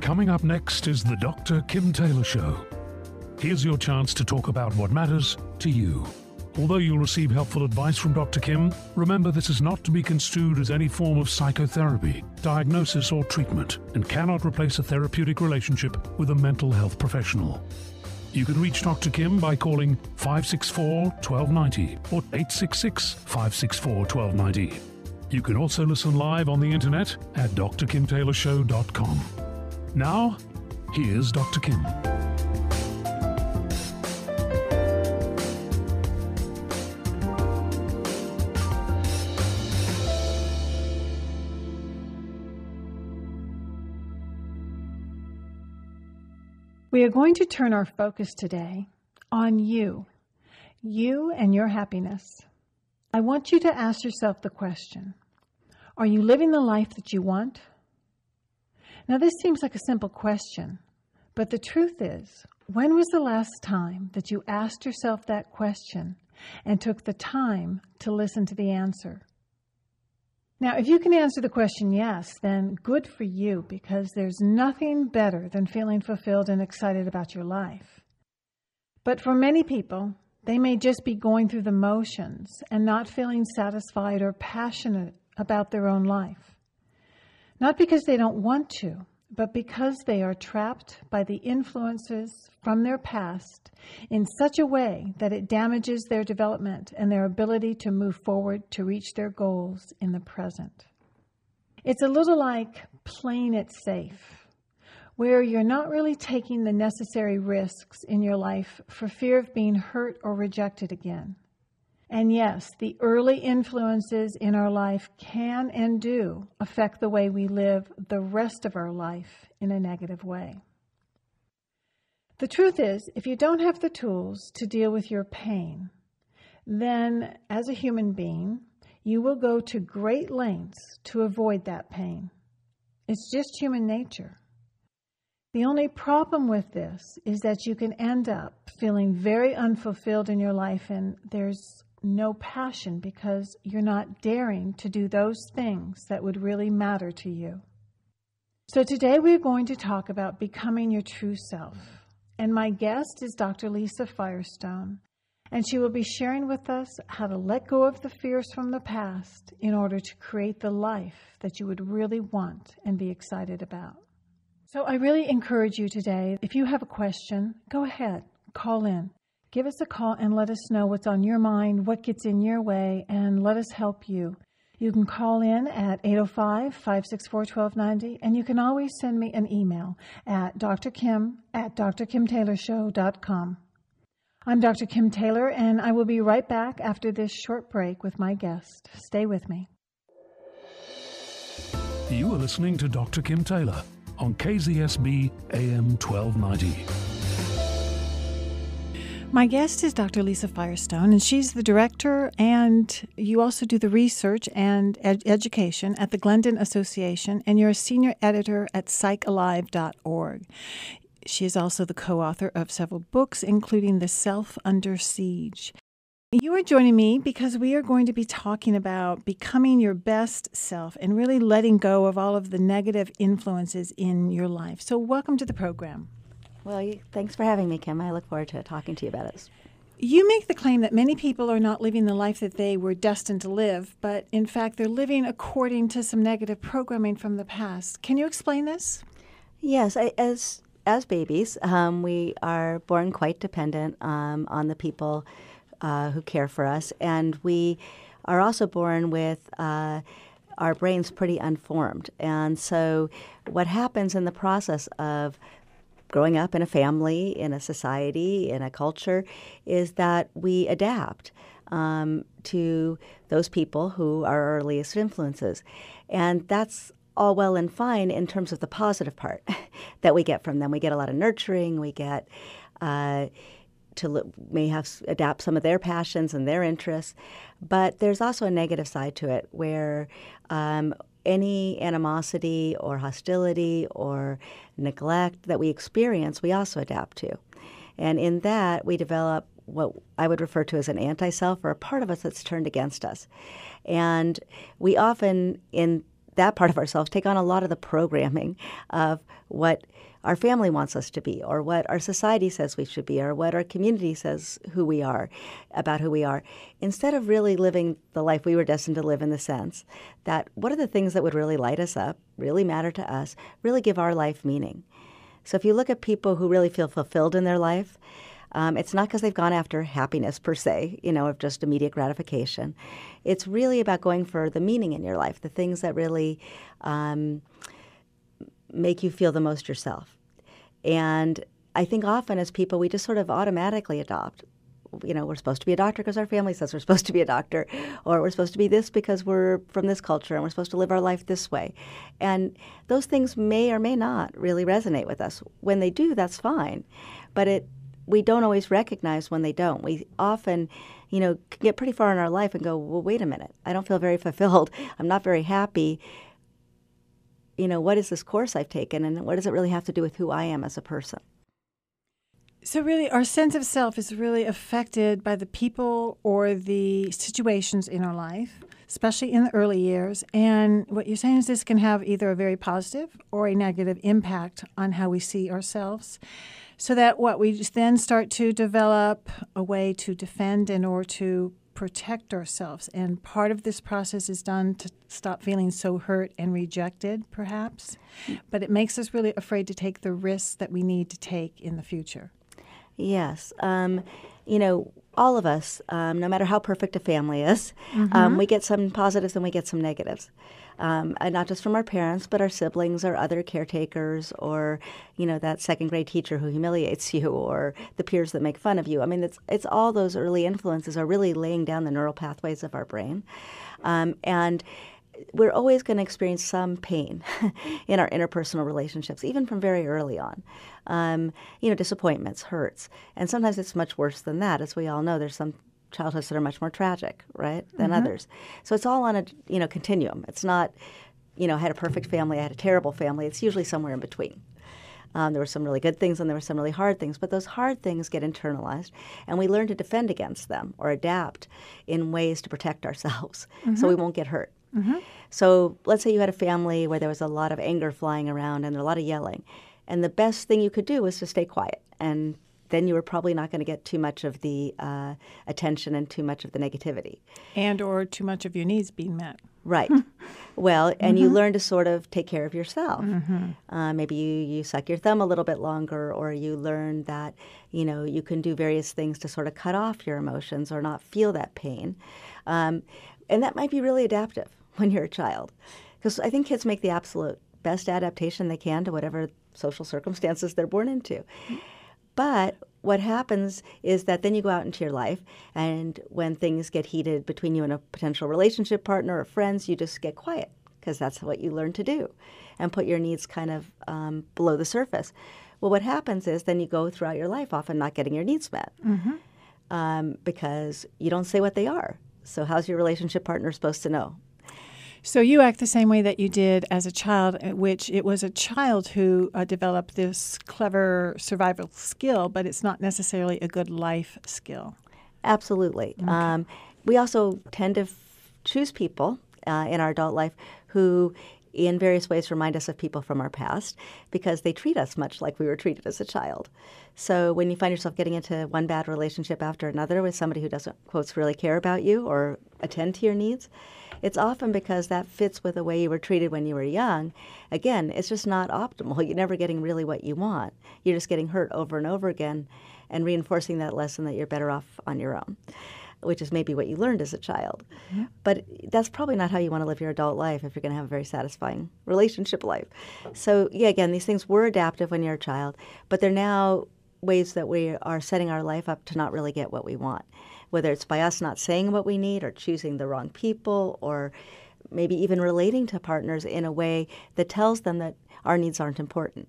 Coming up next is the Dr. Kim Taylor Show. Here's your chance to talk about what matters to you. Although you'll receive helpful advice from Dr. Kim, remember this is not to be construed as any form of psychotherapy, diagnosis or treatment, and cannot replace a therapeutic relationship with a mental health professional. You can reach Dr. Kim by calling 564-1290 or 866-564-1290. You can also listen live on the internet at drkimtaylorshow.com. Now, here's Dr. Kim. We are going to turn our focus today on you and your happiness. I want you to ask yourself the question, are you living the life that you want? Now, this seems like a simple question, but the truth is, when was the last time that you asked yourself that question and took the time to listen to the answer? Now, if you can answer the question yes, then good for you, because there's nothing better than feeling fulfilled and excited about your life. But for many people, they may just be going through the motions and not feeling satisfied or passionate about their own life. Not because they don't want to, but because they are trapped by the influences from their past in such a way that it damages their development and their ability to move forward to reach their goals in the present. It's a little like playing it safe, where you're not really taking the necessary risks in your life for fear of being hurt or rejected again. And yes, the early influences in our life can and do affect the way we live the rest of our life in a negative way. The truth is, if you don't have the tools to deal with your pain, then as a human being, you will go to great lengths to avoid that pain. It's just human nature. The only problem with this is that you can end up feeling very unfulfilled in your life, and there's no passion because you're not daring to do those things that would really matter to you. So today we're going to talk about becoming your true self. And my guest is Dr. Lisa Firestone, and she will be sharing with us how to let go of the fears from the past in order to create the life that you would really want and be excited about. So I really encourage you today, if you have a question, go ahead, call in. Give us a call and let us know what's on your mind, what gets in your way, and let us help you. You can call in at 805-564-1290, and you can always send me an email at drkim@drkimtaylorshow.com. I'm Dr. Kim Taylor, and I will be right back after this short break with my guest. Stay with me. You are listening to Dr. Kim Taylor on KZSB AM 1290. My guest is Dr. Lisa Firestone, and she's the director, and you also do the research and education at the Glendon Association, and you're a senior editor at psychalive.org. She is also the co-author of several books, including The Self Under Siege. You are joining me because we are going to be talking about becoming your best self and really letting go of all of the negative influences in your life. So welcome to the program. Well, thanks for having me, Kim. I look forward to talking to you about it. You make the claim that many people are not living the life that they were destined to live, but in fact they're living according to some negative programming from the past. Can you explain this? Yes, as babies, we are born quite dependent on the people who care for us, and we are also born with our brains pretty unformed. And so what happens in the process of growing up in a family, in a society, in a culture, is that we adapt to those people who are our earliest influences. And that's all well and fine in terms of the positive part that we get from them. We get a lot of nurturing. We get adapt some of their passions and their interests. But there's also a negative side to it where any animosity or hostility or neglect that we experience, we also adapt to. And in that, we develop what I would refer to as an anti-self, or a part of us that's turned against us. And we often, in that part of ourselves take on a lot of the programming of what our family wants us to be, or what our society says we should be, or what our community says who we are, about who we are, instead of really living the life we were destined to live, in the sense that what are the things that would really light us up, really matter to us, really give our life meaning. So if you look at people who really feel fulfilled in their life, it's not because they've gone after happiness per se, of just immediate gratification. It's really about going for the meaning in your life, the things that really make you feel the most yourself. And I think often as people, we just sort of automatically adopt. We're supposed to be a doctor because our family says we're supposed to be a doctor, or we're supposed to be this because we're from this culture and we're supposed to live our life this way. And those things may or may not really resonate with us. When they do, that's fine. But we don't always recognize when they don't. We often, can get pretty far in our life and go, well, wait a minute, I don't feel very fulfilled. I'm not very happy. What is this course I've taken, and what does it really have to do with who I am as a person? So really, our sense of self is really affected by the people or the situations in our life, especially in the early years. And what you're saying is this can have either a very positive or a negative impact on how we see ourselves. So that we then start to develop a way to defend and or to protect ourselves. And part of this process is done to stop feeling so hurt and rejected, perhaps. But it makes us really afraid to take the risks that we need to take in the future. Yes. All of us, no matter how perfect a family is, we get some positives and we get some negatives. And not just from our parents, but our siblings or other caretakers, or, that second grade teacher who humiliates you, or the peers that make fun of you. I mean, it's all those early influences are really laying down the neural pathways of our brain. And we're always going to experience some pain in our interpersonal relationships, even from very early on. Disappointments, hurts. And sometimes it's much worse than that. As we all know, there's some childhoods that are much more tragic, right, than others. So it's all on a continuum. It's not, I had a perfect family, I had a terrible family. It's usually somewhere in between. There were some really good things and there were some really hard things, but those hard things get internalized, and we learn to defend against them or adapt in ways to protect ourselves so we won't get hurt. So let's say you had a family where there was a lot of anger flying around and a lot of yelling, and the best thing you could do was to stay quiet, and then you were probably not going to get too much of the attention and too much of the negativity. And or too much of your needs being met. Right. Well, and you learn to sort of take care of yourself. Maybe you suck your thumb a little bit longer, or you learn that, you can do various things to sort of cut off your emotions or not feel that pain. And that might be really adaptive when you're a child. Because I think kids make the absolute best adaptation they can to whatever social circumstances they're born into. But what happens is that then you go out into your life, and when things get heated between you and a potential relationship partner or friends, you just get quiet, because that's what you learn to do, and put your needs kind of below the surface. Well, what happens is then you go throughout your life often not getting your needs met because you don't say what they are. So how's your relationship partner supposed to know? So you act the same way that you did as a child, which it was a child who developed this clever survival skill, but it's not necessarily a good life skill. Absolutely. Okay. We also tend to choose people in our adult life who in various ways remind us of people from our past, because they treat us much like we were treated as a child. So when you find yourself getting into one bad relationship after another with somebody who doesn't, quotes, really care about you or attend to your needs, it's often because that fits with the way you were treated when you were young. Again, it's just not optimal. You're never getting really what you want. You're just getting hurt over and over again and reinforcing that lesson that you're better off on your own, which is maybe what you learned as a child. But that's probably not how you want to live your adult life if you're going to have a very satisfying relationship life. So, yeah, again, these things were adaptive when you're a child, but they're now ways that we are setting our life up to not really get what we want, whether it's by us not saying what we need or choosing the wrong people, or maybe even relating to partners in a way that tells them that our needs aren't important.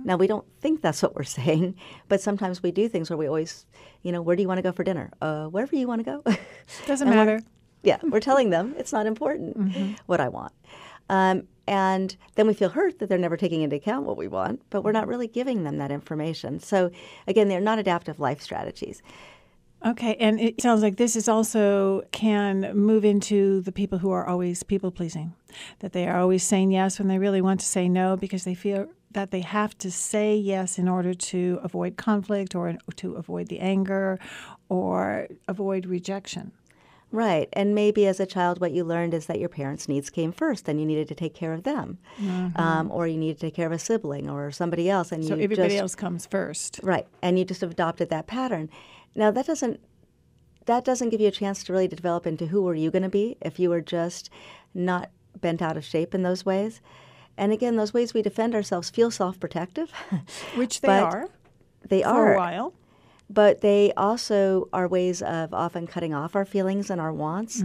Now, we don't think that's what we're saying, but sometimes we do things where we always, where do you want to go for dinner? Wherever you want to go. Doesn't matter. We're telling them it's not important what I want. And then we feel hurt that they're never taking into account what we want, but we're not really giving them that information. So, again, they're not adaptive life strategies. Okay, and it sounds like this is also can move into the people who are always people-pleasing, that they are always saying yes when they really want to say no because they feel that they have to say yes in order to avoid conflict or to avoid the anger or avoid rejection. Right. And maybe as a child, what you learned is that your parents' needs came first and you needed to take care of them. Or you needed to take care of a sibling or somebody else. And So everybody else comes first. Right. And you just adopted that pattern. Now, that doesn't give you a chance to really develop into who are you going to be if you were just not bent out of shape in those ways. And again, those ways we defend ourselves feel self-protective. Which they are. They for are. a while. But they also are ways of often cutting off our feelings and our wants.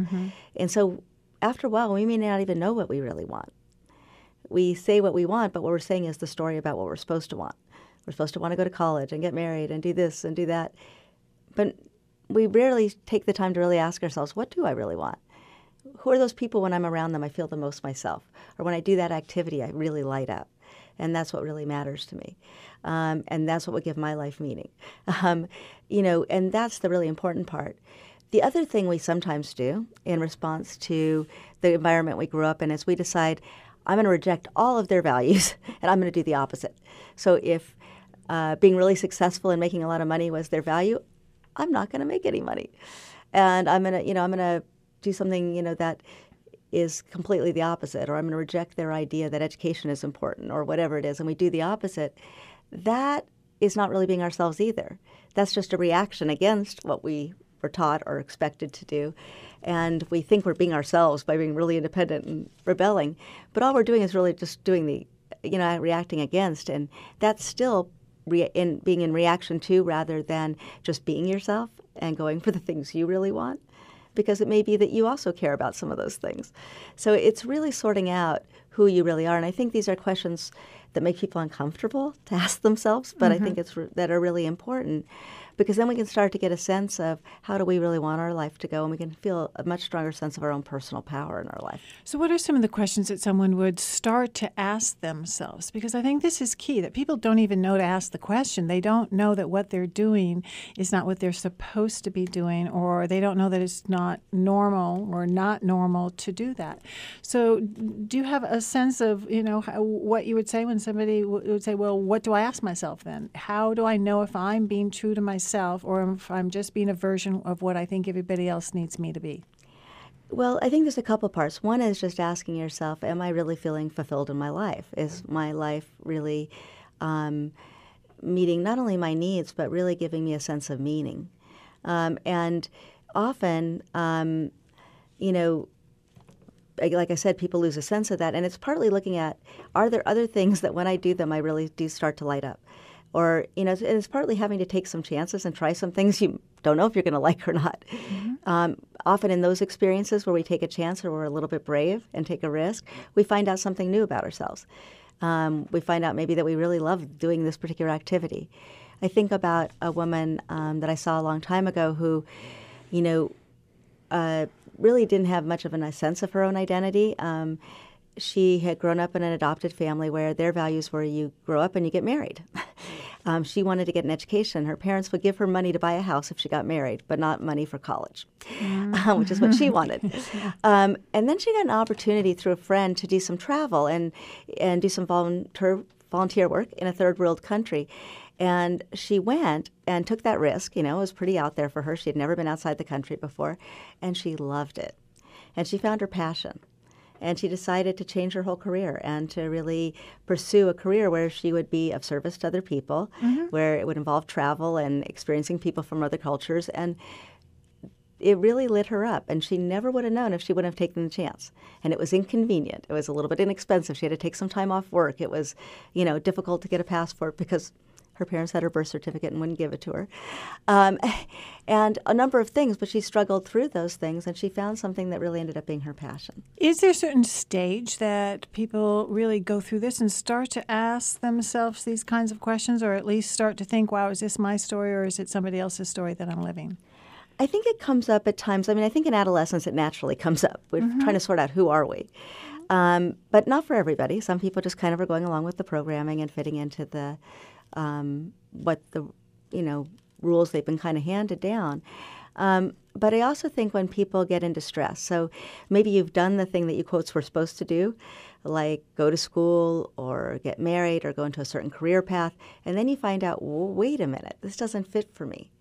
And so after a while, we may not even know what we really want. We say what we want, but what we're saying is the story about what we're supposed to want. We're supposed to want to go to college and get married and do this and do that. But we rarely take the time to really ask ourselves, what do I really want? Who are those people when I'm around them I feel the most myself? Or when I do that activity, I really light up. And that's what really matters to me. And that's what would give my life meaning. And that's the really important part. The other thing we sometimes do in response to the environment we grew up in is we decide, I'm going to reject all of their values and I'm going to do the opposite. So if being really successful and making a lot of money was their value, I'm not going to make any money. And I'm going to do something, that is completely the opposite, or I'm going to reject their idea that education is important or whatever it is, and we do the opposite. That is not really being ourselves either. That's just a reaction against what we were taught or expected to do. And we think we're being ourselves by being really independent and rebelling. But all we're doing is really just doing the, reacting against. And that's still being in reaction to rather than just being yourself and going for the things you really want. Because it may be that you also care about some of those things. So it's really sorting out who you really are. And I think these are questions that make people uncomfortable to ask themselves, but I think that are really important, because then we can start to get a sense of how do we really want our life to go, and we can feel a much stronger sense of our own personal power in our life. So what are some of the questions that someone would start to ask themselves? Because I think this is key, that people don't even know to ask the question. They don't know that what they're doing is not what they're supposed to be doing, or they don't know that it's not normal or not normal to do that. So do you have a sense of, what you would say when somebody would say, well, what do I ask myself then? How do I know if I'm being true to myself or if I'm just being a version of what I think everybody else needs me to be? Well, I think there's a couple parts. One is just asking yourself, am I really feeling fulfilled in my life? Is my life really meeting not only my needs, but really giving me a sense of meaning? And often, like I said, people lose a sense of that. And it's partly looking at, are there other things that when I do them, I really do start to light up? Or, it's partly having to take some chances and try some things you don't know if you're going to like or not. Often in those experiences where we take a chance or we're a little bit brave and take a risk, we find out something new about ourselves. We find out maybe that we really love doing this particular activity. I think about a woman that I saw a long time ago who, really didn't have much of a sense of her own identity. She had grown up in an adopted family where their values were you grow up and you get married. She wanted to get an education. Her parents would give her money to buy a house if she got married, but not money for college, which is what she wanted. And then she got an opportunity through a friend to do some travel and do some volunteer work in a third world country. And she went and took that risk. It was pretty out there for her. She had never been outside the country before, and she loved it. And she found her passion. And she decided to change her whole career and to really pursue a career where she would be of service to other people, where it would involve travel and experiencing people from other cultures. And it really lit her up. And she never would have known if she wouldn't have taken the chance. And it was inconvenient. It was a little bit inexpensive. She had to take some time off work. It was, difficult to get a passport because her parents had her birth certificate and wouldn't give it to her. And a number of things, but she struggled through those things, and she found something that really ended up being her passion. Is there a certain stage that people really go through this and start to ask themselves these kinds of questions, or at least start to think, wow, is this my story, or is it somebody else's story that I'm living? I think it comes up at times. I think in adolescence it naturally comes up. We're trying to sort out who are we. But not for everybody. Some people just kind of are going along with the programming and fitting into the what the rules. They've been kind of handed down. But I also think when people get into stress, so maybe you've done the thing that you quotes were supposed to do, like go to school or get married or go into a certain career path, and then you find out, well, wait a minute, this doesn't fit for me.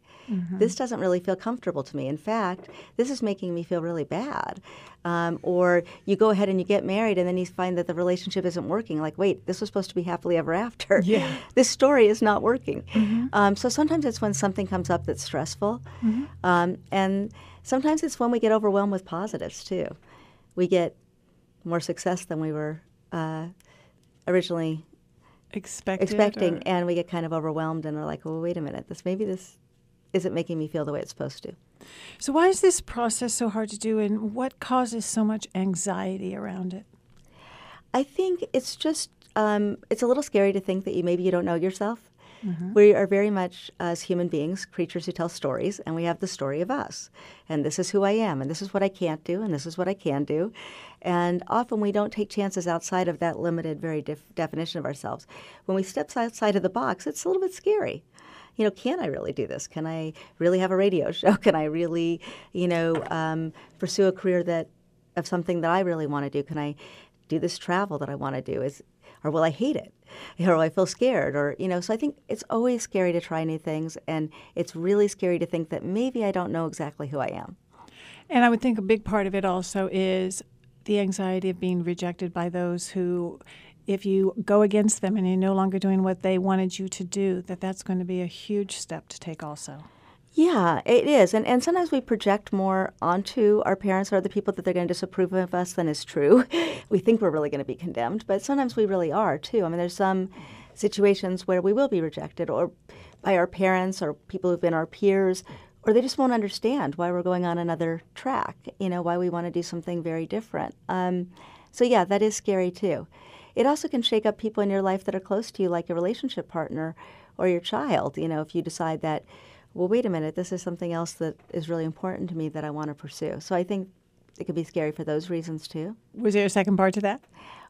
This doesn't really feel comfortable to me. In fact, this is making me feel really bad. Or you go ahead and you get married, and then you find that the relationship isn't working. Like, wait, this was supposed to be happily ever after. Yeah. This story is not working. So sometimes it's when something comes up that's stressful. And sometimes it's when we get overwhelmed with positives, too. We get more success than we were originally expecting, and we get kind of overwhelmed and are like, well, wait a minute, this isn't making me feel the way it's supposed to. So why is this process so hard to do, and what causes so much anxiety around it? I think it's just, it's a little scary to think that maybe you don't know yourself. We are very much, as human beings, creatures who tell stories, and we have the story of us. And this is who I am, and this is what I can't do, and this is what I can do. And often we don't take chances outside of that limited, very definition of ourselves. When we step outside of the box, it's a little bit scary. Can I really do this? Can I really have a radio show? Can I really, pursue a career of something that I really want to do? Can I do this travel that I want to do? Or will I hate it? Or will I feel scared? So I think it's always scary to try new things, and it's really scary to think that maybe I don't know exactly who I am. And I would think a big part of it also is the anxiety of being rejected by those who, if you go against them and you're no longer doing what they wanted you to do, that's going to be a huge step to take also. Yeah, it is. And sometimes we project more onto our parents or other people that they're going to disapprove of us than is true. We think we're really going to be condemned, but sometimes we really are, too. I mean, there's some situations where we will be rejected or by our parents or people who've been our peers, or they just won't understand why we're going on another track, why we want to do something very different. So, yeah, that is scary, too. It also can shake up people in your life that are close to you, like your relationship partner or your child, if you decide that, well, wait a minute, this is something else that is really important to me that I want to pursue. So I think it could be scary for those reasons, too. Was there a second part to that?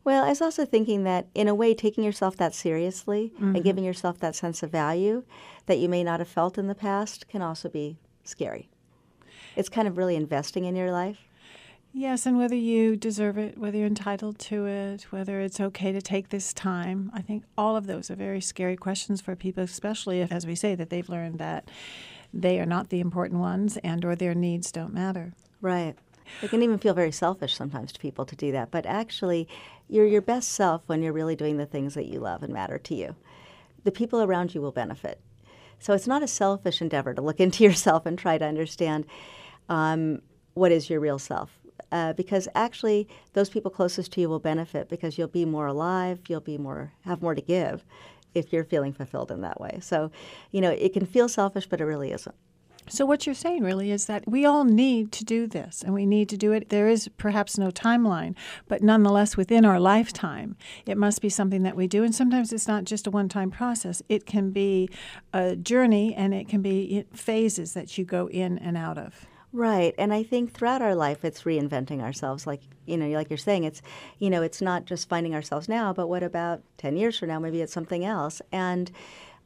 Well, I was also thinking that, in a way, taking yourself that seriously and giving yourself that sense of value that you may not have felt in the past can also be scary. It's kind of really investing in your life. Yes, and whether you deserve it, whether you're entitled to it, whether it's okay to take this time. I think all of those are very scary questions for people, especially if, as we say, that they've learned that they are not the important ones and or their needs don't matter. Right. It can even feel very selfish sometimes to people to do that. But actually, you're your best self when you're really doing the things that you love and matter to you. The people around you will benefit. So it's not a selfish endeavor to look into yourself and try to understand what is your real self. Because actually, those people closest to you will benefit because you'll be more alive, have more to give if you're feeling fulfilled in that way. So, it can feel selfish, but it really isn't. So what you're saying really is that we all need to do this, and we need to do it. There is perhaps no timeline, but nonetheless, within our lifetime, it must be something that we do. And sometimes it's not just a one-time process. It can be a journey, and it can be phases that you go in and out of. Right, and I think throughout our life, it's reinventing ourselves. Like you're saying, it's not just finding ourselves now, but what about 10 years from now? Maybe it's something else, and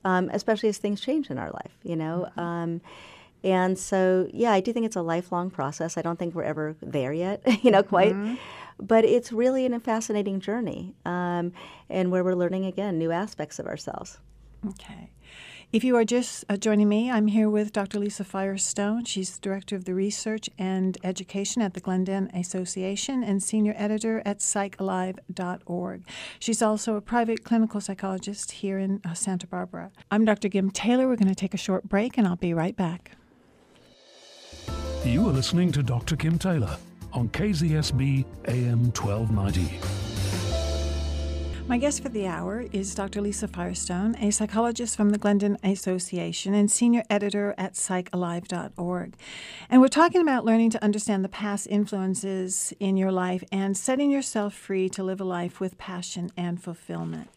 especially as things change in our life, And so, yeah, I do think it's a lifelong process. I don't think we're ever there yet, quite. But it's really a fascinating journey, and where we're learning, again, new aspects of ourselves. Okay. If you are just joining me, I'm here with Dr. Lisa Firestone. She's the Director of the Research and Education at the Glendale Association and Senior Editor at PsychAlive.org. She's also a private clinical psychologist here in Santa Barbara. I'm Dr. Kim Taylor. We're going to take a short break, and I'll be right back. You are listening to Dr. Kim Taylor on KZSB AM 1290. My guest for the hour is Dr. Lisa Firestone, a psychologist from the Glendale Association and senior editor at PsychAlive.org. And we're talking about learning to understand the past influences in your life and setting yourself free to live a life with passion and fulfillment.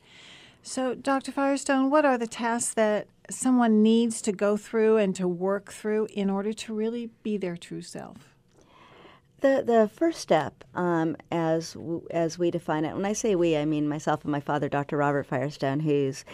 So, Dr. Firestone, what are the tasks that someone needs to go through and to work through in order to really be their true self? The first step, as we define it, when I say we, I mean myself and my father, Dr. Robert Firestone, whose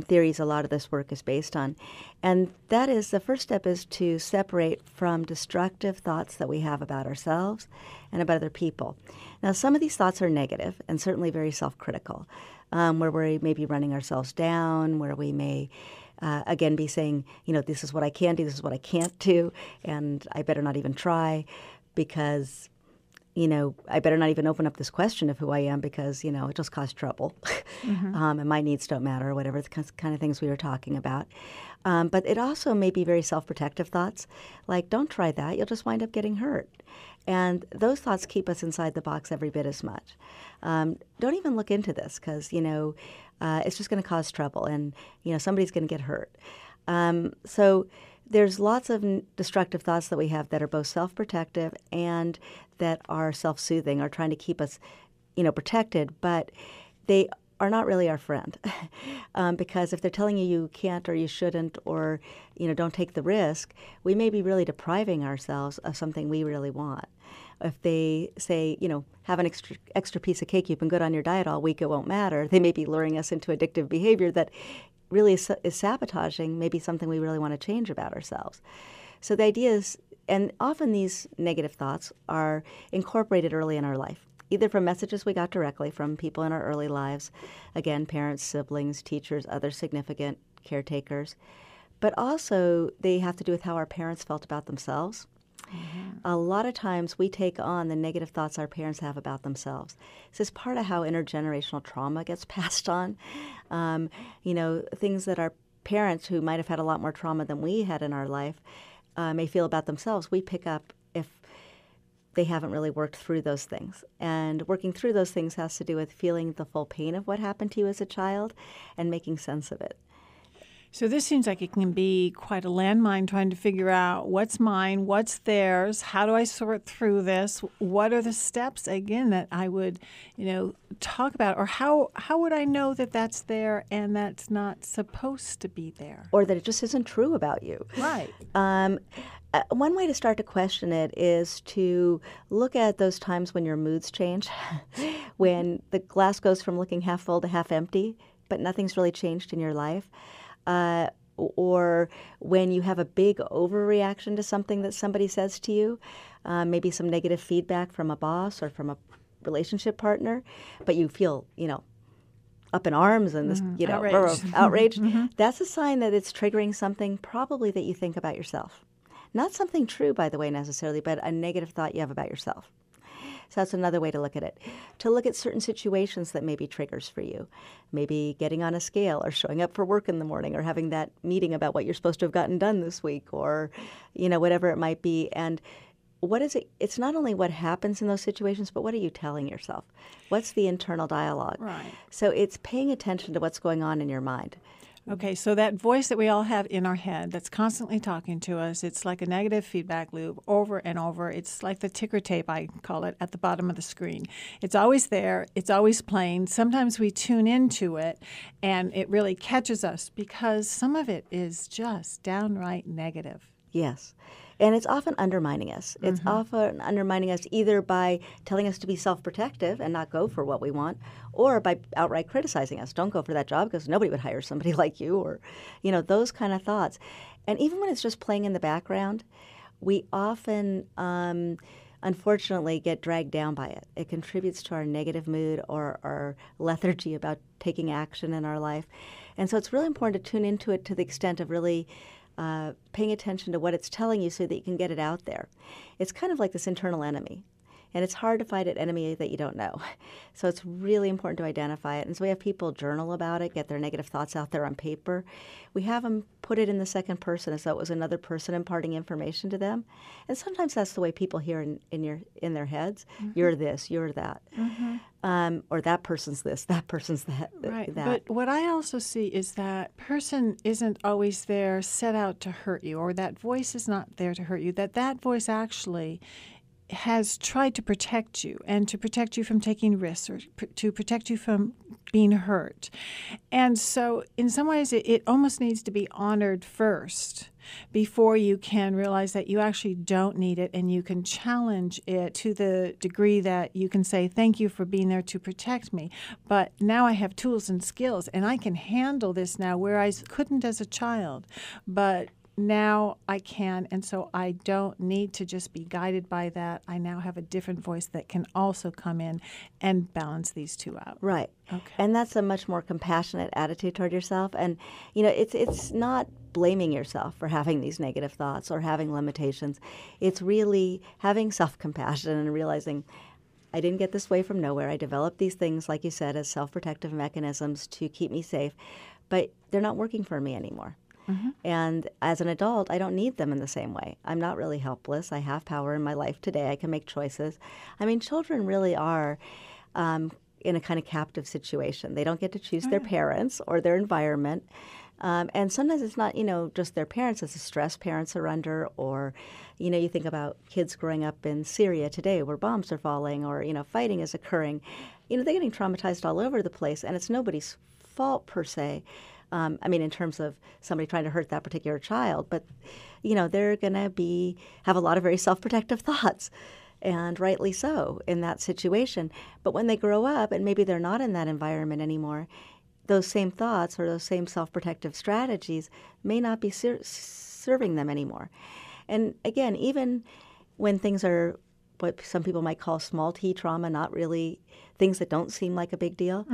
theories a lot of this work is based on. And that is, the first step is to separate from destructive thoughts that we have about ourselves and about other people. Now, some of these thoughts are negative and certainly very self-critical, where we may be running ourselves down, where we may again be saying, this is what I can do, this is what I can't do, and I better not even try, because, I better not even open up this question of who I am because, it just caused trouble. And my needs don't matter, or whatever, the kind of things we were talking about. But it also may be very self-protective thoughts, like, don't try that, you'll just wind up getting hurt. And those thoughts keep us inside the box every bit as much. Don't even look into this because, it's just going to cause trouble and, somebody's going to get hurt. So there's lots of destructive thoughts that we have that are both self-protective and that are self-soothing, or trying to keep us, protected, but they are not really our friend. Because if they're telling you can't or you shouldn't or, don't take the risk, we may be really depriving ourselves of something we really want. If they say, have an extra piece of cake, you've been good on your diet all week, it won't matter, they may be luring us into addictive behavior that really is sabotaging maybe something we really want to change about ourselves. So the idea is, and often these negative thoughts are incorporated early in our life, either from messages we got directly from people in our early lives, again, parents, siblings, teachers, other significant caretakers, but also they have to do with how our parents felt about themselves. A lot of times we take on the negative thoughts our parents have about themselves. This is part of how intergenerational trauma gets passed on. Things that our parents, who might have had a lot more trauma than we had in our life, may feel about themselves, we pick up if they haven't really worked through those things. And working through those things has to do with feeling the full pain of what happened to you as a child and making sense of it. So this seems like it can be quite a landmine, trying to figure out what's mine, what's theirs, how do I sort through this, what are the steps, again, that I would, talk about, or how would I know that that's there and that's not supposed to be there? Or that it just isn't true about you. Right. One way to start to question it is to look at those times when your moods change, when the glass goes from looking half full to half empty, but nothing's really changed in your life. Or when you have a big overreaction to something that somebody says to you, maybe some negative feedback from a boss or from a relationship partner, but you feel, up in arms and this, outraged. That's a sign that it's triggering something probably that you think about yourself. Not something true, by the way, necessarily, but a negative thought you have about yourself. So that's another way to look at it. To look at certain situations that may be triggers for you. Maybe getting on a scale or showing up for work in the morning or having that meeting about what you're supposed to have gotten done this week or, whatever it might be. And what is it? It's not only what happens in those situations, but what are you telling yourself? What's the internal dialogue? Right. So it's paying attention to what's going on in your mind. Okay, so that voice that we all have in our head that's constantly talking to us, it's like a negative feedback loop over and over. It's like the ticker tape, I call it, at the bottom of the screen. It's always there. It's always playing. Sometimes we tune into it, and it really catches us because some of it is just downright negative. Yes. And it's often undermining us. It's often undermining us either by telling us to be self-protective and not go for what we want, or by outright criticizing us. Don't go for that job because nobody would hire somebody like you, or, those kind of thoughts. And even when it's just playing in the background, we often, unfortunately, get dragged down by it. It contributes to our negative mood or our lethargy about taking action in our life. And so it's really important to tune into it to the extent of really paying attention to what it's telling you so that you can get it out there. It's kind of like this internal enemy. And it's hard to fight an enemy that you don't know. So it's really important to identify it. And so we have people journal about it, get their negative thoughts out there on paper. We have them put it in the second person as though it was another person imparting information to them. And sometimes that's the way people hear in their heads. You're this, you're that. Or that person's this, that person's that. Right. But what I also see is that person isn't always there set out to hurt you, or that voice is not there to hurt you, that voice actually has tried to protect you and to protect you from taking risks or to protect you from being hurt. And so in some ways it almost needs to be honored first before you can realize that you actually don't need it, and you can challenge it to the degree that you can say, thank you for being there to protect me. But now I have tools and skills, and I can handle this now where I couldn't as a child. But now I can, and so I don't need to just be guided by that. I now have a different voice that can also come in and balance these two out. Right. Okay. And that's a much more compassionate attitude toward yourself. And, it's not blaming yourself for having these negative thoughts or having limitations. It's really having self-compassion and realizing I didn't get this way from nowhere. I developed these things, like you said, as self-protective mechanisms to keep me safe, but they're not working for me anymore. Mm-hmm. And as an adult, I don't need them in the same way. I'm not really helpless. I have power in my life today. I can make choices. I mean, children really are in a kind of captive situation. They don't get to choose their parents or their environment. And sometimes it's not, just their parents. It's the stress parents are under, or, you think about kids growing up in Syria today where bombs are falling or, fighting is occurring. They're getting traumatized all over the place, and it's nobody's fault per se. In terms of somebody trying to hurt that particular child, but, they're going to have a lot of very self-protective thoughts, and rightly so in that situation. But when they grow up and maybe they're not in that environment anymore, those same thoughts or those same self-protective strategies may not be serving them anymore. And again, even when things are what some people might call small t trauma, not really things that don't seem like a big deal,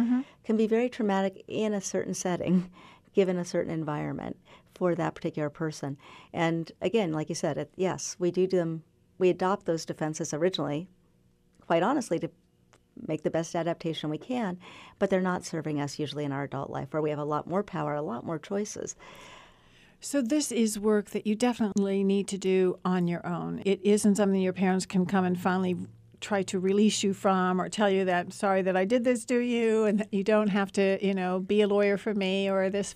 can be very traumatic in a certain setting, given a certain environment for that particular person. And again, like you said, yes, we adopt those defenses originally, quite honestly, to make the best adaptation we can, but they're not serving us usually in our adult life, where we have a lot more power, a lot more choices. So this is work that you definitely need to do on your own. It isn't something your parents can come and finally try to release you from, or tell you that, sorry that I did this to you, and that you don't have to, be a lawyer for me or this.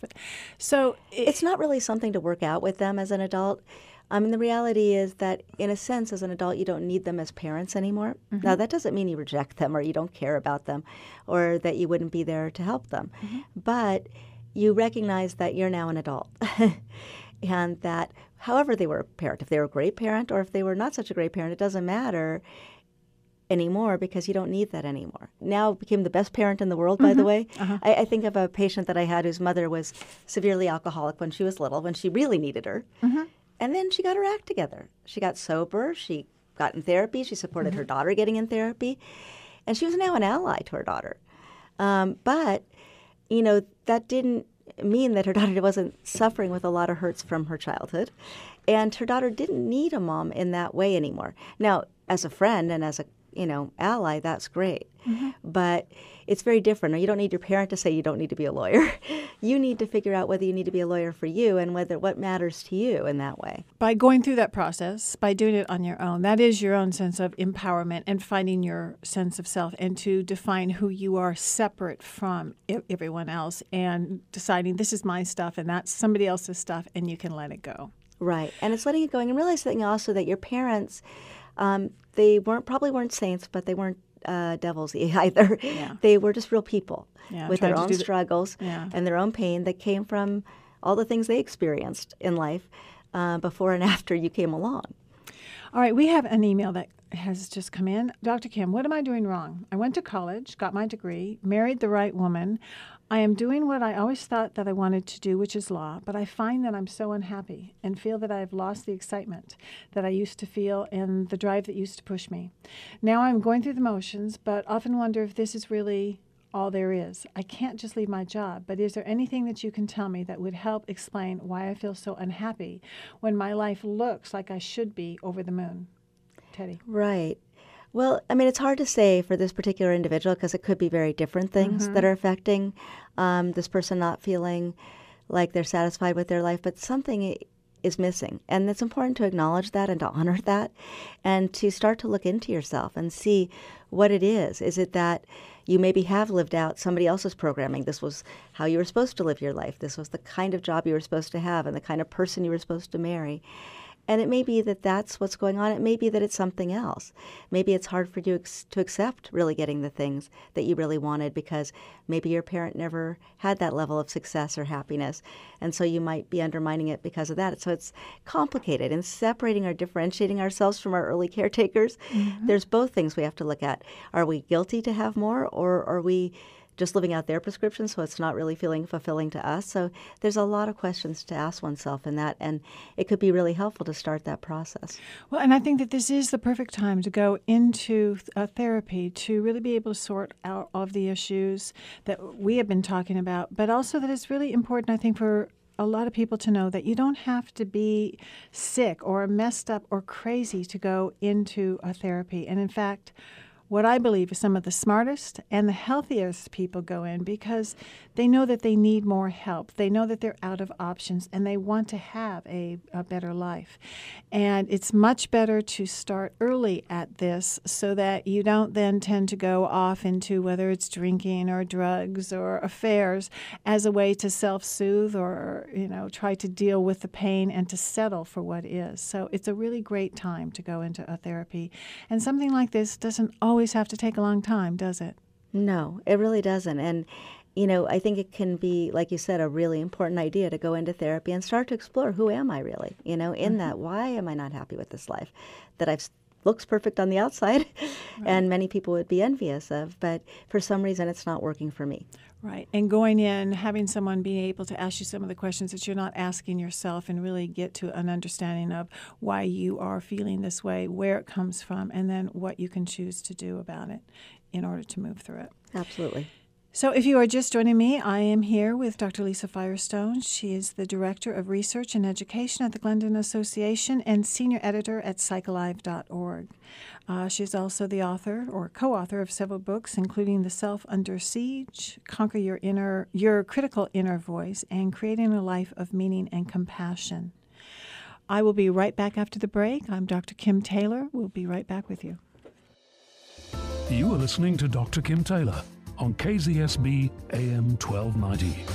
So it's not really something to work out with them as an adult. The reality is that, in a sense, as an adult, you don't need them as parents anymore. Mm-hmm. Now, that doesn't mean you reject them or you don't care about them or that you wouldn't be there to help them. Mm-hmm. But you recognize that you're now an adult and that however they were a parent, if they were a great parent or if they were not such a great parent, it doesn't matter anymore because you don't need that anymore. Now became the best parent in the world, by the way. Uh-huh. I think of a patient that I had whose mother was severely alcoholic when she was little, when she really needed her. Mm-hmm. And then she got her act together. She got sober. She got in therapy. She supported her daughter getting in therapy. And she was now an ally to her daughter. But that didn't mean that her daughter wasn't suffering with a lot of hurts from her childhood. And her daughter didn't need a mom in that way anymore. Now, as a friend and as a ally, that's great. Mm-hmm. But it's very different. You don't need your parent to say you don't need to be a lawyer. You need to figure out whether you need to be a lawyer for you and what matters to you in that way. By going through that process, by doing it on your own, that is your own sense of empowerment and finding your sense of self, and to define who you are separate from everyone else, and deciding this is my stuff and that's somebody else's stuff, and you can let it go. Right. And it's letting it go, and realizing also that your parents, they probably weren't saints, but they weren't devils either. Yeah. They were just real people with their own struggles and their own pain that came from all the things they experienced in life before and after you came along. All right, we have an email that has just come in. Dr. Kim, what am I doing wrong? I went to college, got my degree, married the right woman. I am doing what I always thought that I wanted to do, which is law, but I find that I'm so unhappy and feel that I've lost the excitement that I used to feel and the drive that used to push me. Now I'm going through the motions, but often wonder if this is really all there is. I can't just leave my job, but is there anything that you can tell me that would help explain why I feel so unhappy when my life looks like I should be over the moon? Teddy. Right. Well, it's hard to say for this particular individual because it could be very different things that are affecting this person not feeling like they're satisfied with their life, but something is missing. And it's important to acknowledge that and to honor that and to start to look into yourself and see what it is. Is it that you maybe have lived out somebody else's programming? This was how you were supposed to live your life. This was the kind of job you were supposed to have and the kind of person you were supposed to marry. And it may be that that's what's going on. It may be that it's something else. Maybe it's hard for you to accept really getting the things that you really wanted because maybe your parent never had that level of success or happiness. And so you might be undermining it because of that. So it's complicated. And separating or differentiating ourselves from our early caretakers, there's both things we have to look at. Are we guilty to have more, or are we just living out their prescription, so it's not really feeling fulfilling to us? So there's a lot of questions to ask oneself in that, and it could be really helpful to start that process. Well, and I think that this is the perfect time to go into therapy to really be able to sort out all of the issues that we have been talking about, but also that it's really important, I think, for a lot of people to know that you don't have to be sick or messed up or crazy to go into a therapy. And in fact, what I believe is some of the smartest and the healthiest people go in because they know that they need more help. They know that they're out of options and they want to have a better life. And it's much better to start early at this so that you don't then tend to go off into whether it's drinking or drugs or affairs as a way to self-soothe or, try to deal with the pain and to settle for what is. So it's a really great time to go into a therapy. And something like this doesn't always have to take a long time, does it? No, it really doesn't. And, I think it can be, like you said, a really important idea to go into therapy and start to explore, who am I really? In that, why am I not happy with this life that looks perfect on the outside and many people would be envious of, but for some reason it's not working for me. Right. And going in, having someone be able to ask you some of the questions that you're not asking yourself and really get to an understanding of why you are feeling this way, where it comes from, and then what you can choose to do about it in order to move through it. Absolutely. So if you are just joining me, I am here with Dr. Lisa Firestone. She is the Director of Research and Education at the Glendon Association and Senior Editor at psychalive.org. She's also the author or co-author of several books, including The Self Under Siege, Conquer Your Critical Inner Voice, and Creating a Life of Meaning and Compassion. I will be right back after the break. I'm Dr. Kim Taylor. We'll be right back with you. You are listening to Dr. Kim Taylor on KZSB AM 1290.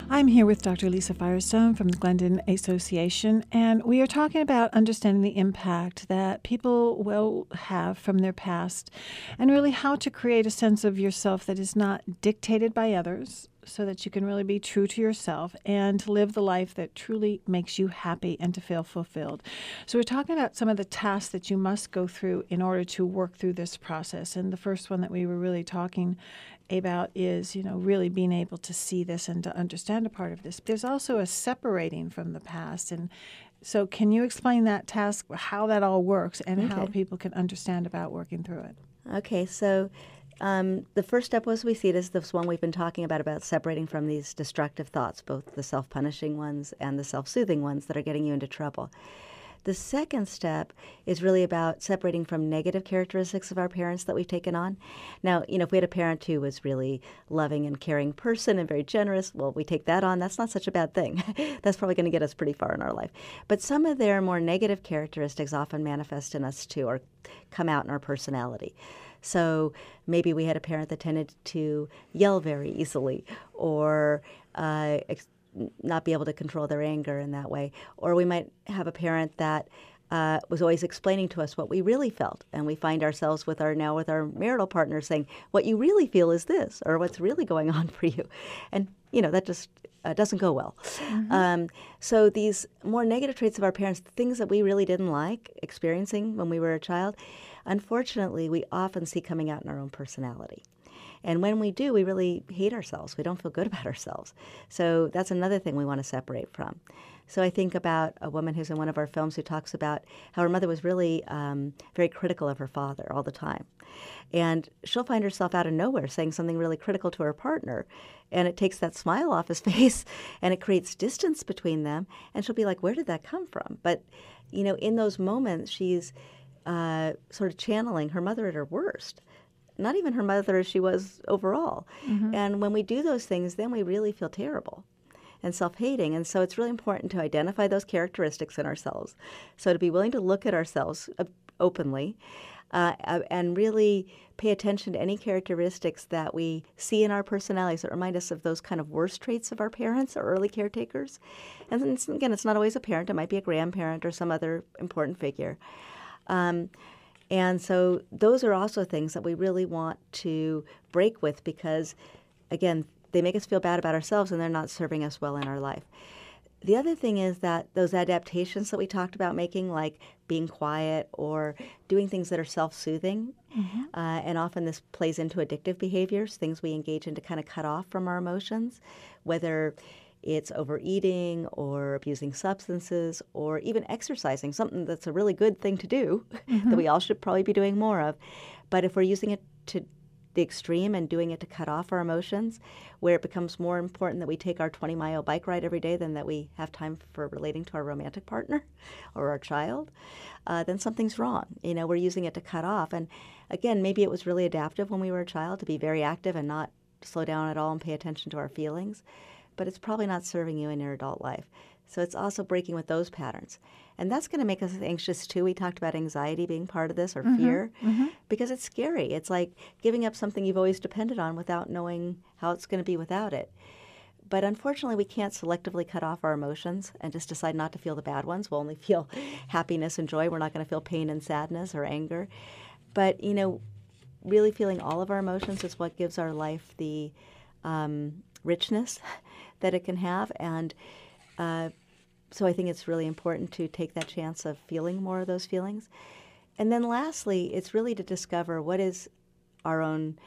I'm here with Dr. Lisa Firestone from the Glendon Association, and we are talking about understanding the impact that people will have from their past and really how to create a sense of yourself that is not dictated by others so that you can really be true to yourself and to live the life that truly makes you happy and to feel fulfilled. So we're talking about some of the tasks that you must go through in order to work through this process. And the first one that we were really talking about is, really being able to see this and to understand a part of this. There's also a separating from the past. And so can you explain that task, how that all works, and how people can understand about working through it? Okay, so the first step was we see it as this one we've been talking about separating from these destructive thoughts, both the self-punishing ones and the self-soothing ones that are getting you into trouble. The second step is really about separating from negative characteristics of our parents that we've taken on. Now, if we had a parent who was really loving and caring person and very generous, well, we take that on. That's not such a bad thing. That's probably going to get us pretty far in our life. But some of their more negative characteristics often manifest in us too, or come out in our personality. So maybe we had a parent that tended to yell very easily or not be able to control their anger in that way. Or we might have a parent that was always explaining to us what we really felt. And we find ourselves with our marital partner saying, what you really feel is this, or what's really going on for you. And, that just doesn't go well. So these more negative traits of our parents, the things that we really didn't like experiencing when we were a child, unfortunately, we often see coming out in our own personality. And when we do, we really hate ourselves. We don't feel good about ourselves. So that's another thing we want to separate from. So I think about a woman who's in one of our films who talks about how her mother was really very critical of her father all the time. And she'll find herself out of nowhere saying something really critical to her partner. And it takes that smile off his face and it creates distance between them. And she'll be like, where did that come from? But, in those moments, she's sort of channeling her mother at her worst. Not even her mother as she was overall. And when we do those things, then we really feel terrible and self-hating. And so it's really important to identify those characteristics in ourselves. So to be willing to look at ourselves openly, and really pay attention to any characteristics that we see in our personalities that remind us of those kind of worst traits of our parents or early caretakers. And then, again, it's not always a parent. It might be a grandparent or some other important figure. And so those are also things that we really want to break with because, again, they make us feel bad about ourselves and they're not serving us well in our life. The other thing is that those adaptations that we talked about making, like being quiet or doing things that are self-soothing, and often this plays into addictive behaviors, things we engage in to kind of cut off from our emotions, whether it's overeating or abusing substances or even exercising, something that's a really good thing to do that we all should probably be doing more of. But if we're using it to the extreme and doing it to cut off our emotions, where it becomes more important that we take our 20-mile bike ride every day than that we have time for relating to our romantic partner or our child, then something's wrong. We're using it to cut off. And again, maybe it was really adaptive when we were a child to be very active and not slow down at all and pay attention to our feelings. But it's probably not serving you in your adult life. So it's also breaking with those patterns. And that's going to make us anxious too. We talked about anxiety being part of this, or fear, because it's scary. It's like giving up something you've always depended on without knowing how it's going to be without it. But unfortunately, we can't selectively cut off our emotions and just decide not to feel the bad ones. We'll only feel happiness and joy. We're not going to feel pain and sadness or anger. But, really feeling all of our emotions is what gives our life the richness that it can have. And so I think it's really important to take that chance of feeling more of those feelings. And then lastly, it's really to discover what is our own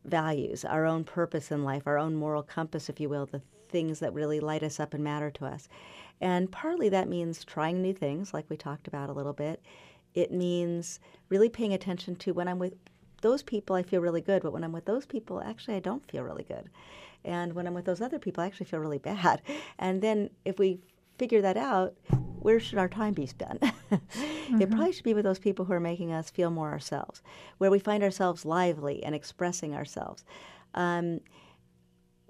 values, our own purpose in life, our own moral compass, if you will, the things that really light us up and matter to us. And partly that means trying new things, like we talked about a little bit. It means really paying attention to when I'm with those people, I feel really good, but when I'm with those people, actually, I don't feel really good. And when I'm with those other people, I actually feel really bad. And then if we figure that out, where should our time be spent? It probably should be with those people who are making us feel more ourselves, where we find ourselves lively and expressing ourselves.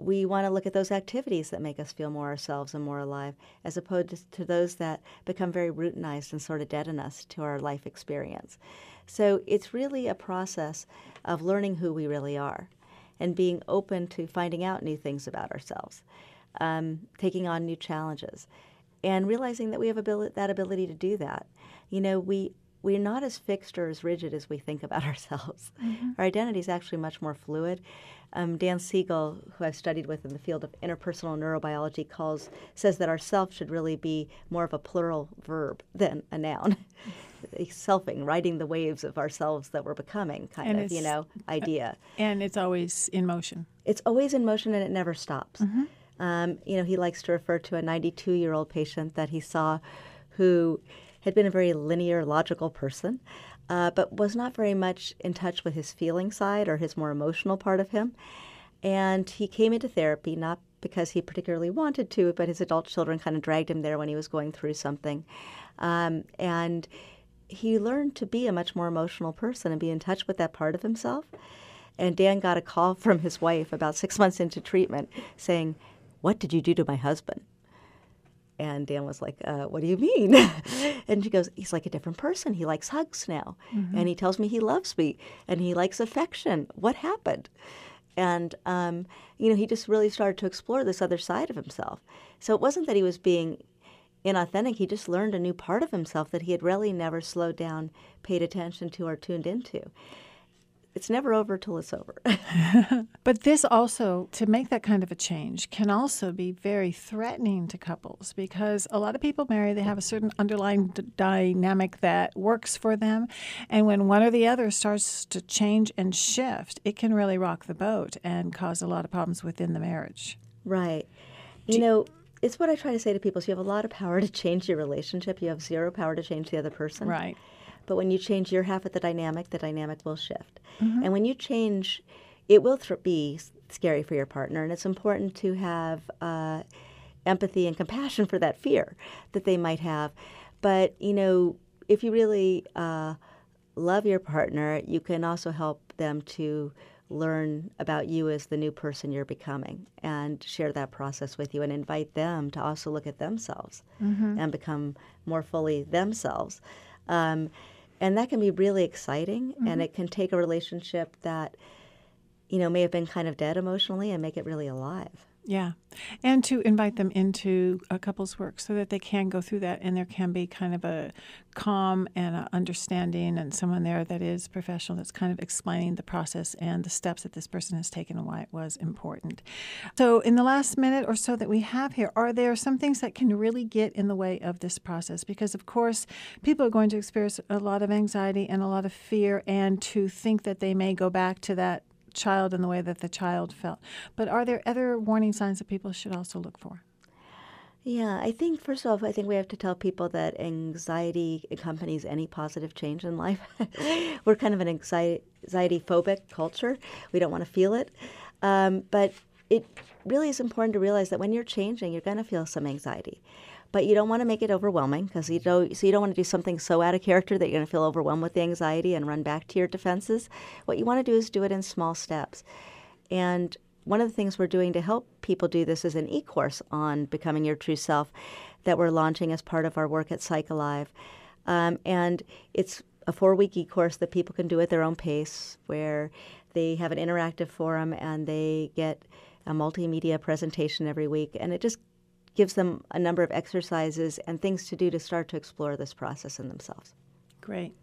We want to look at those activities that make us feel more ourselves and more alive, as opposed to those that become very routinized and sort of deaden us to our life experience. So it's really a process of learning who we really are and being open to finding out new things about ourselves, taking on new challenges, and realizing that we have that ability to do that. We're not as fixed or as rigid as we think about ourselves. Our identity is actually much more fluid. Dan Siegel, who I've studied with in the field of interpersonal neurobiology, says that our self should really be more of a plural verb than a noun. Selfing, riding the waves of ourselves that we're becoming, kind of, idea. And it's always in motion. It's always in motion and it never stops. He likes to refer to a 92-year-old patient that he saw who had been a very linear, logical person, but was not very much in touch with his feeling side or his more emotional part of him. And he came into therapy not because he particularly wanted to, but his adult children kind of dragged him there when he was going through something. And he learned to be a much more emotional person and be in touch with that part of himself. And Dan got a call from his wife about 6 months into treatment saying, "What did you do to my husband?" And Dan was like, "What do you mean?" And she goes, "He's like a different person. He likes hugs now. And he tells me he loves me. And he likes affection. What happened?" And, he just really started to explore this other side of himself. So it wasn't that he was being inauthentic. He just learned a new part of himself that he had really never slowed down, paid attention to, or tuned into. It's never over till it's over. But this also, to make that kind of a change, can also be very threatening to couples because a lot of people marry, they have a certain underlying dynamic that works for them. And when one or the other starts to change and shift, it can really rock the boat and cause a lot of problems within the marriage. Right. It's what I try to say to people is you have a lot of power to change your relationship. You have zero power to change the other person. Right. But when you change your half of the dynamic will shift. And when you change, it will be scary for your partner. And it's important to have empathy and compassion for that fear that they might have. But, if you really love your partner, you can also help them to learn about you as the new person you're becoming and share that process with you and invite them to also look at themselves and become more fully themselves. And that can be really exciting, and it can take a relationship that, may have been kind of dead emotionally and make it really alive. Yeah. And to invite them into a couple's work so that they can go through that, and there can be kind of a calm and a understanding and someone there that is professional that's kind of explaining the process and the steps that this person has taken and why it was important. So in the last minute or so that we have here, are there some things that can really get in the way of this process? Because, of course, people are going to experience a lot of anxiety and a lot of fear, and to think that they may go back to that child in the way that the child felt. But are there other warning signs that people should also look for? Yeah, I think, first of all, I think we have to tell people that anxiety accompanies any positive change in life. We're kind of an anxiety-phobic culture. We don't want to feel it. But it really is important to realize that when you're changing, you're going to feel some anxiety. But you don't want to make it overwhelming, because you don't want to do something so out of character that you're going to feel overwhelmed with the anxiety and run back to your defenses. What you want to do is do it in small steps. And one of the things we're doing to help people do this is an e-course on becoming your true self that we're launching as part of our work at Psych Alive. And it's a 4-week e-course that people can do at their own pace, where they have an interactive forum and they get a multimedia presentation every week. And it just gives them a number of exercises and things to do to start to explore this process in themselves. Great.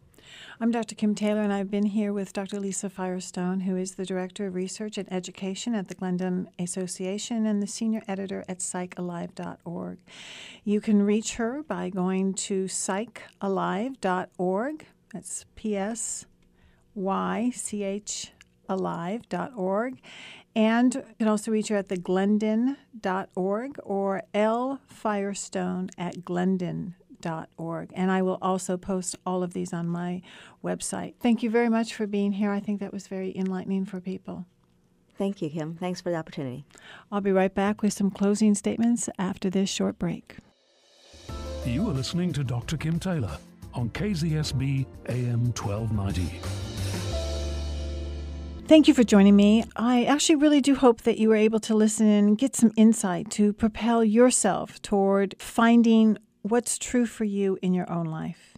I'm Dr. Kim Taylor, and I've been here with Dr. Lisa Firestone, who is the Director of Research and Education at the Glendon Association and the Senior Editor at psychalive.org. You can reach her by going to psychalive.org. That's PSYCH alive.org. And you can also reach her at theglendon.org or lfirestone@glendon.org. And I will also post all of these on my website. Thank you very much for being here. I think that was very enlightening for people. Thank you, Kim. Thanks for the opportunity. I'll be right back with some closing statements after this short break. You are listening to Dr. Kim Taylor on KZSB AM 1290. Thank you for joining me. I actually really do hope that you were able to listen and get some insight to propel yourself toward finding what's true for you in your own life.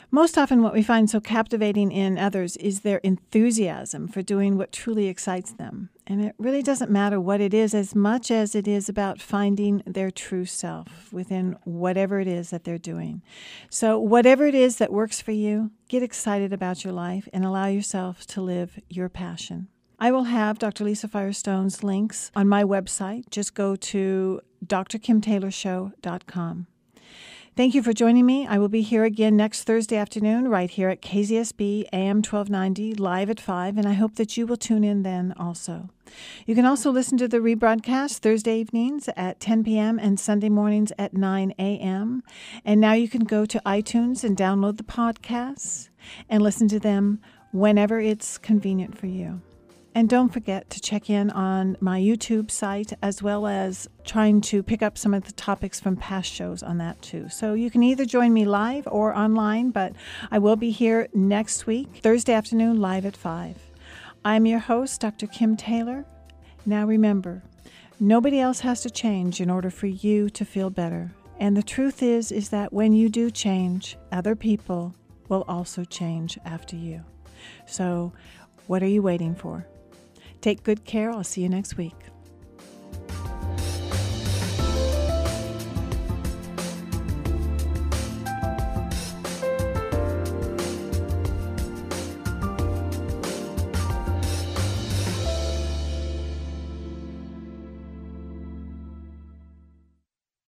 Most often what we find so captivating in others is their enthusiasm for doing what truly excites them. And it really doesn't matter what it is as much as it is about finding their true self within whatever it is that they're doing. So whatever it is that works for you, get excited about your life and allow yourself to live your passion. I will have Dr. Lisa Firestone's links on my website. Just go to drkimtaylorshow.com. Thank you for joining me. I will be here again next Thursday afternoon, right here at KZSB AM 1290, live at 5, and I hope that you will tune in then also. You can also listen to the rebroadcast Thursday evenings at 10 p.m. and Sunday mornings at 9 a.m. And now you can go to iTunes and download the podcasts and listen to them whenever it's convenient for you. And don't forget to check in on my YouTube site, as well as trying to pick up some of the topics from past shows on that too. So you can either join me live or online, but I will be here next week, Thursday afternoon, live at 5. I'm your host, Dr. Kim Taylor. Now remember, nobody else has to change in order for you to feel better. And the truth is that when you do change, other people will also change after you. So what are you waiting for? Take good care. I'll see you next week.